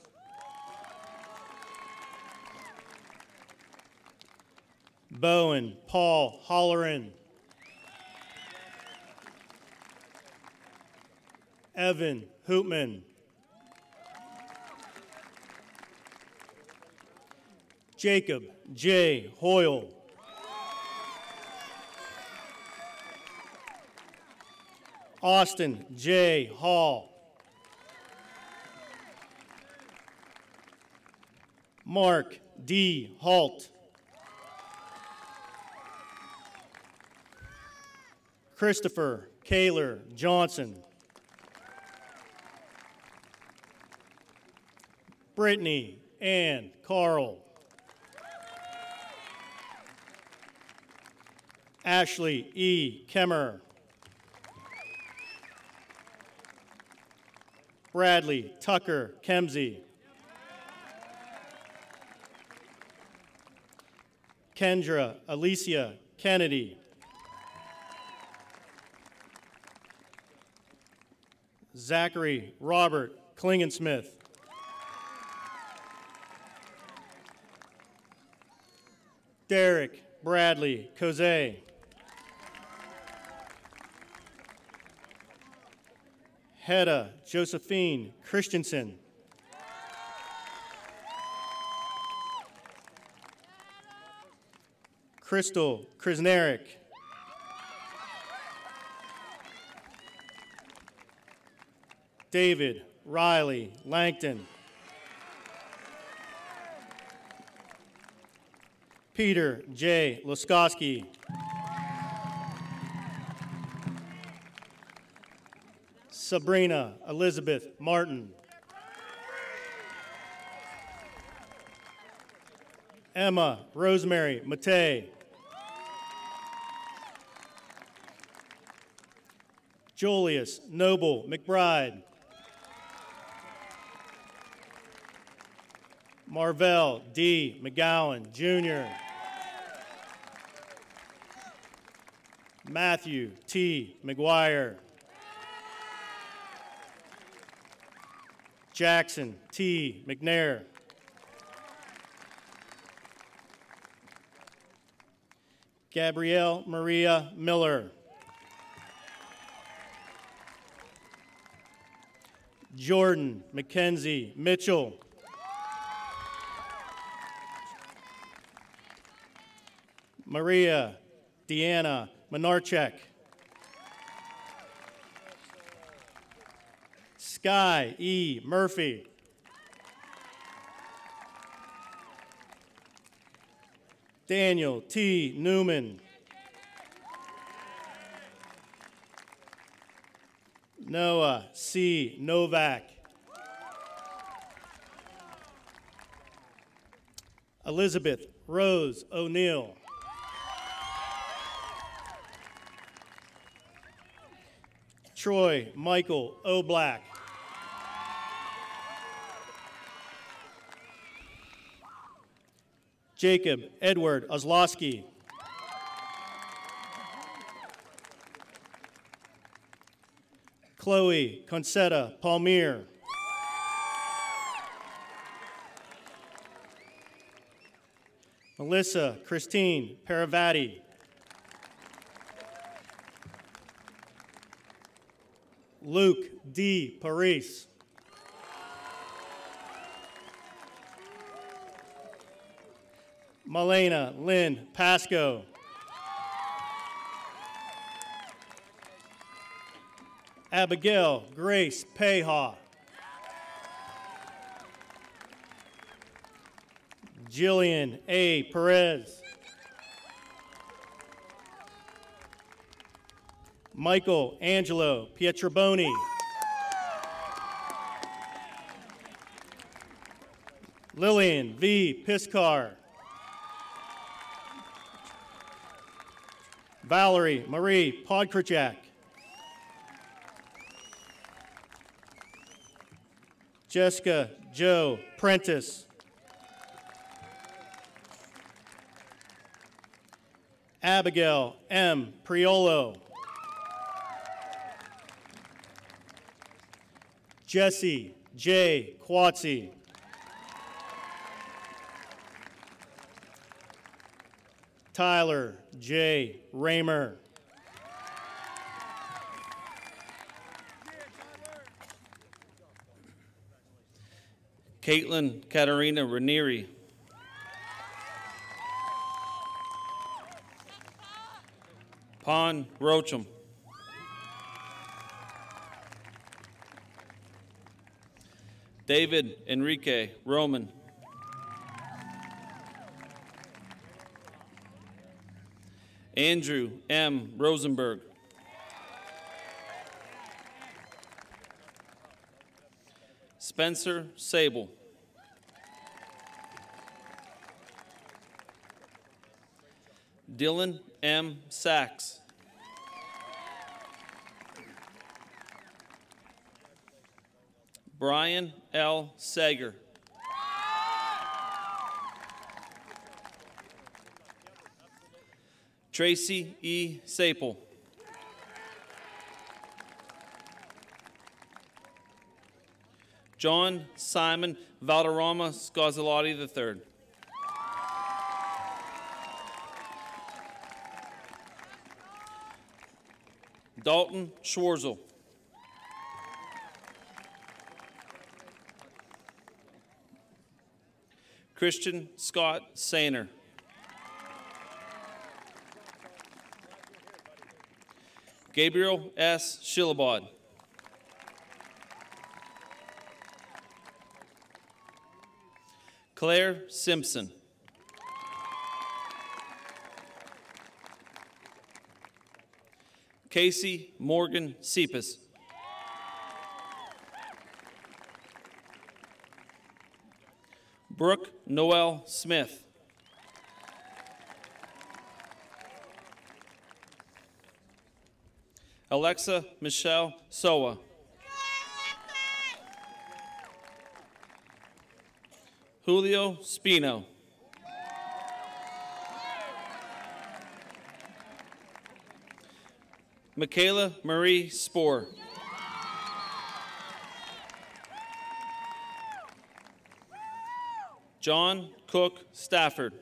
Bowen Paul Holleran. Evan Hoopman. Jacob J. Hoyle. Austin J. Hall. Mark D. Halt. Christopher Kaler Johnson. Brittany Ann Carl. Ashley E. Kemmer. Bradley Tucker Kemsey. Kendra Alicia Kennedy. Zachary Robert Klingensmith. Derek Bradley Cozay. Hedda Josephine Christensen. Crystal Krisnerick. David Riley Langton. Peter J. Luskowski. Sabrina Elizabeth Martin. Emma Rosemary Matei. Julius Noble McBride. Marvell D. McGowan, Jr. Matthew T. McGuire. Jackson T. McNair. Gabrielle Maria Miller. Jordan Mackenzie Mitchell. Maria Deanna Menarchek. Sky E. Murphy. Daniel T. Newman. Noah C. Novak. Elizabeth Rose O'Neill. Troy Michael O'Black. Jacob Edward Oslowski. Chloe Concetta Palmier. Melissa Christine Paravati. Luke D. Paris. Malena Lynn Pasco. Abigail Grace Peha. Jillian A. Perez. Michael Angelo Pietraboni. Lillian V. Piscar. Valerie Marie Podkrachak. Jessica Joe Prentice. Abigail M. Priolo. Jesse J. Quatsi. Tyler J. Raymer. Caitlin Katarina Ranieri. Pon Rocham. David Enrique Roman. Andrew M. Rosenberg. Spencer Sable. Dylan M. Sachs. Brian L. Sager. Tracy E. Saple. John Simon Valderrama Scarzalotti III. Dalton Schwarzel. Christian Scott Sainer. Gabriel S. Schillabod. Claire Simpson. Casey Morgan Cepas. Brooke Noel Smith. Alexa Michelle Soa. Julio Spino. Michaela Marie Spohr. John Cook Stafford.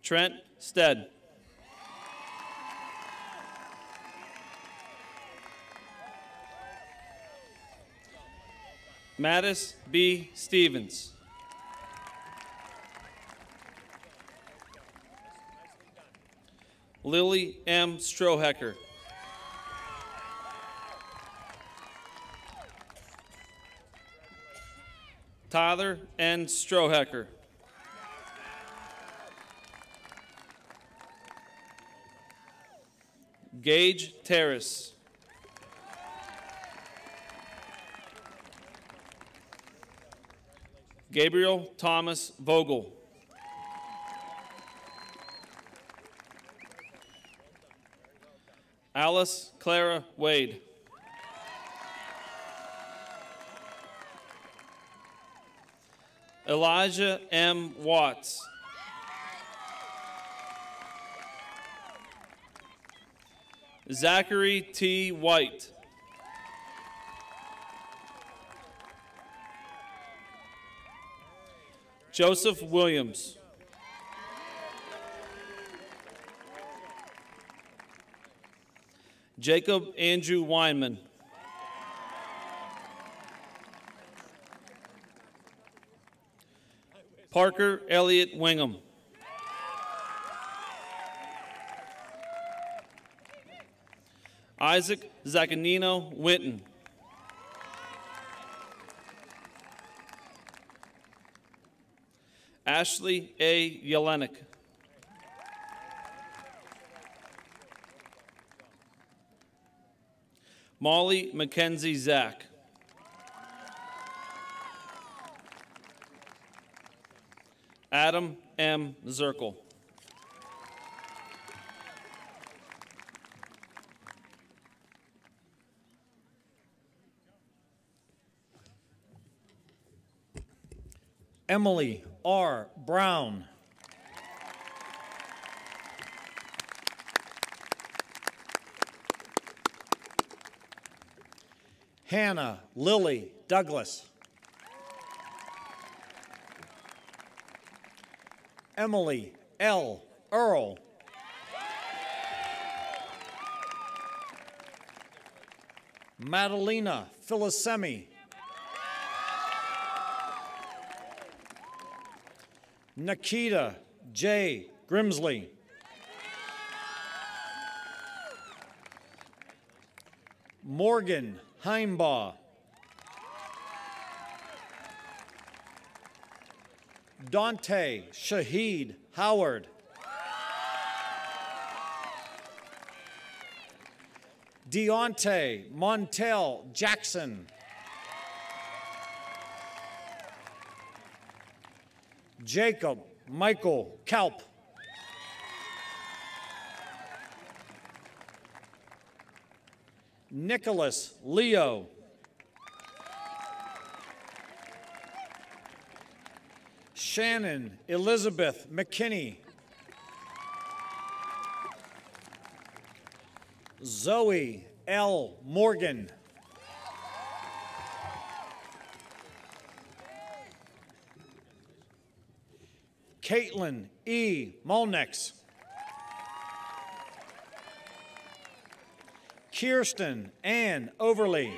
Trent Stead. Mattis B. Stevens. Lily M. Strohecker. Tyler N. Strohecker. Gage Terrace. Gabriel Thomas Vogel. Alice Clara Wade. Elijah M. Watts. Zachary T. White. Joseph Williams. Jacob Andrew Weinman. Parker Elliott Wingham. Isaac Zaccanino Winton. Ashley A. Yelenik. Molly Mackenzie Zach. Adam M. Zirkle. Emily R. Brown. Hannah Lily Douglas. Emily L. Earl. Madalena Filisemi. Nikita J. Grimsley. Morgan Heimbaugh. Dante Shahid Howard. Deontay Montel Jackson. Jacob Michael Kalp. Nicholas Leo. Shannon Elizabeth McKinney. Zoe L. Morgan. Caitlin E. Molnex. Kirsten Ann Overly.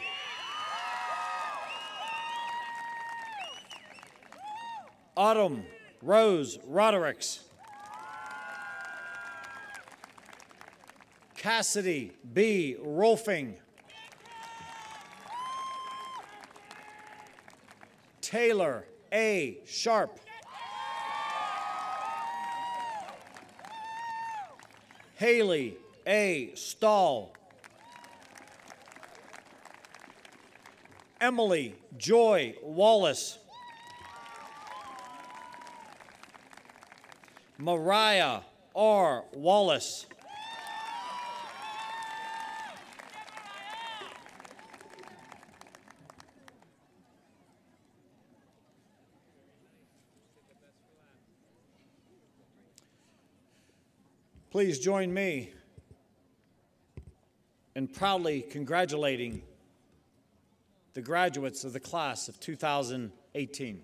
Autumn Rose Rodericks. Cassidy B. Rolfing. Taylor A. Sharp. Haley A. Stahl. Emily Joy Wallace. Mariah R. Wallace. Please join me in proudly congratulating the graduates of the class of 2018.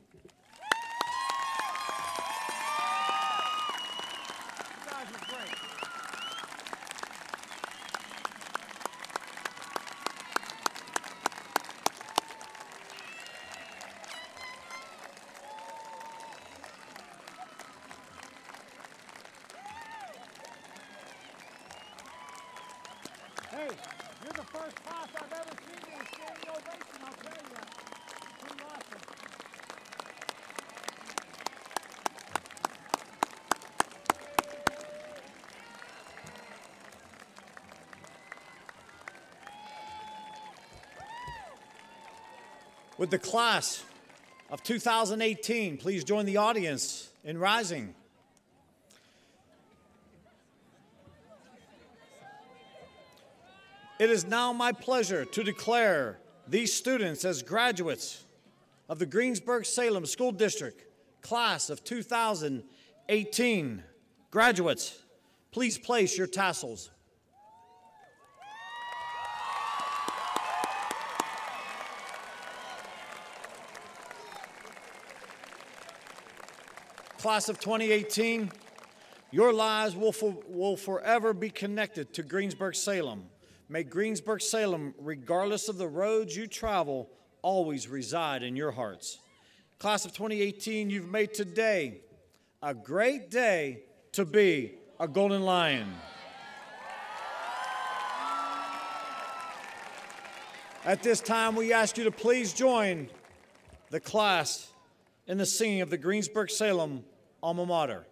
Hey, you're the first class I've ever seen in a standing ovation, I'll tell you. Pretty awesome. Would the class of 2018 please join the audience in rising? It is now my pleasure to declare these students as graduates of the Greensburg Salem School District, class of 2018. Graduates, please place your tassels. Class of 2018, your lives will forever be connected to Greensburg Salem. May Greensburg Salem, regardless of the roads you travel, always reside in your hearts. Class of 2018, you've made today a great day to be a Golden Lion. At this time, we ask you to please join the class in the singing of the Greensburg Salem alma mater.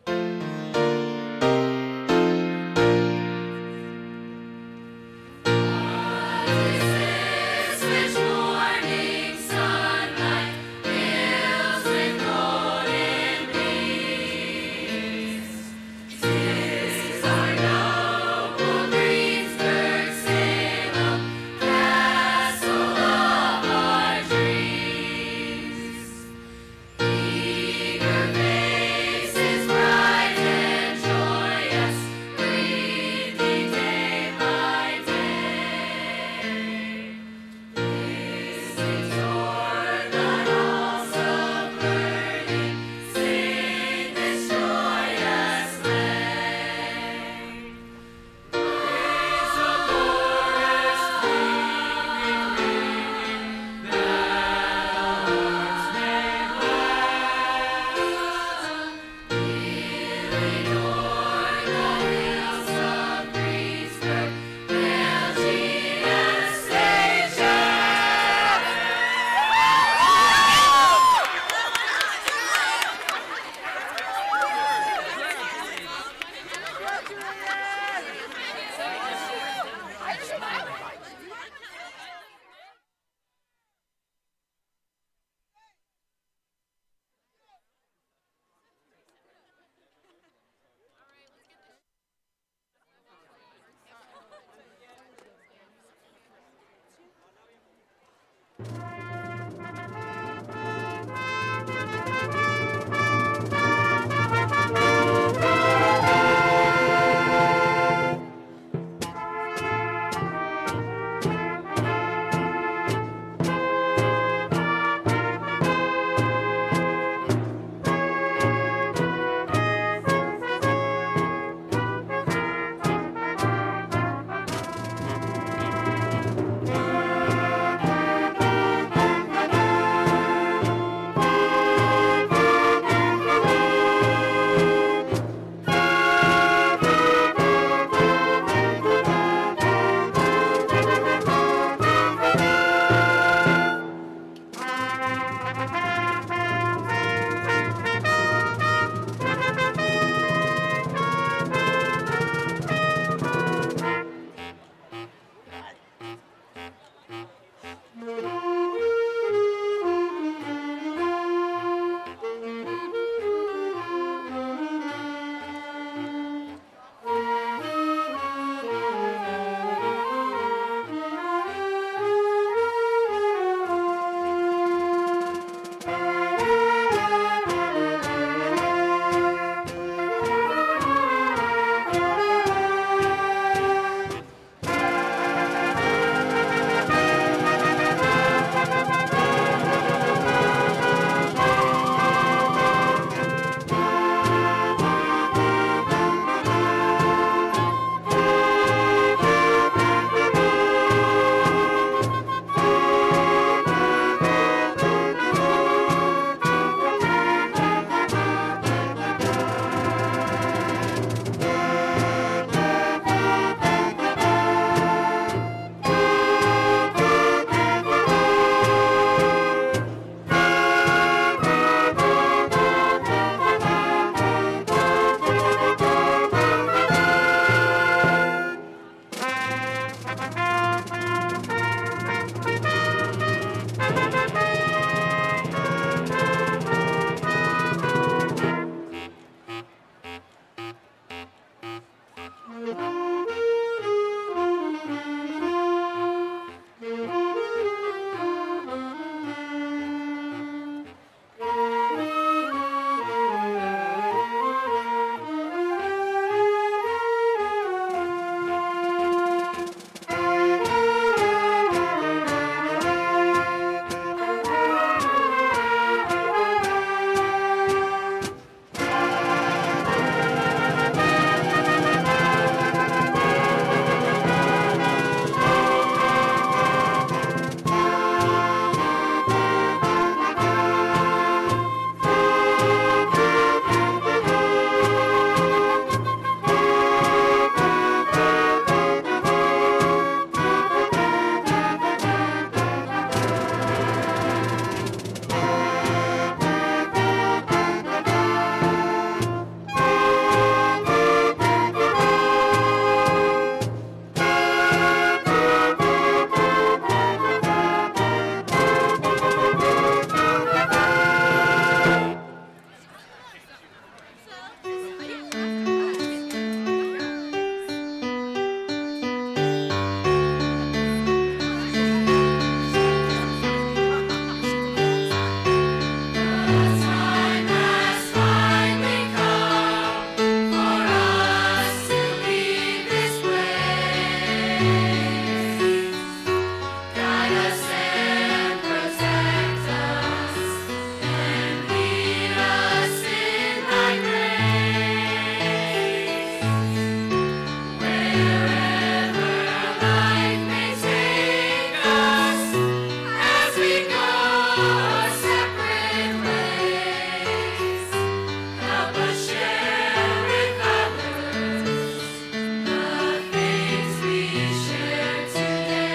Greensburg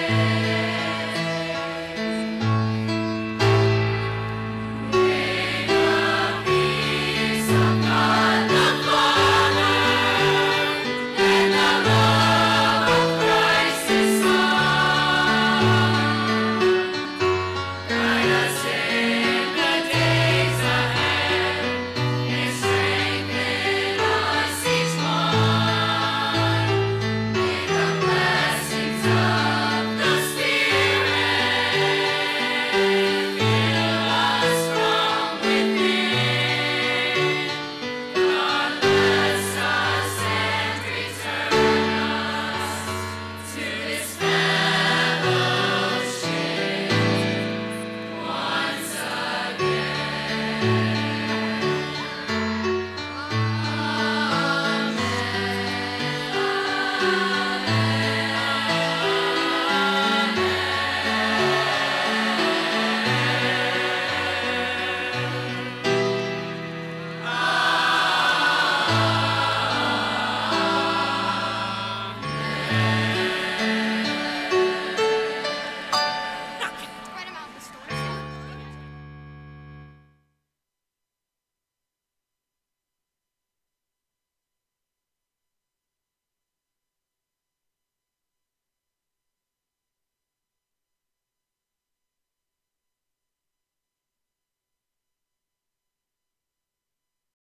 land.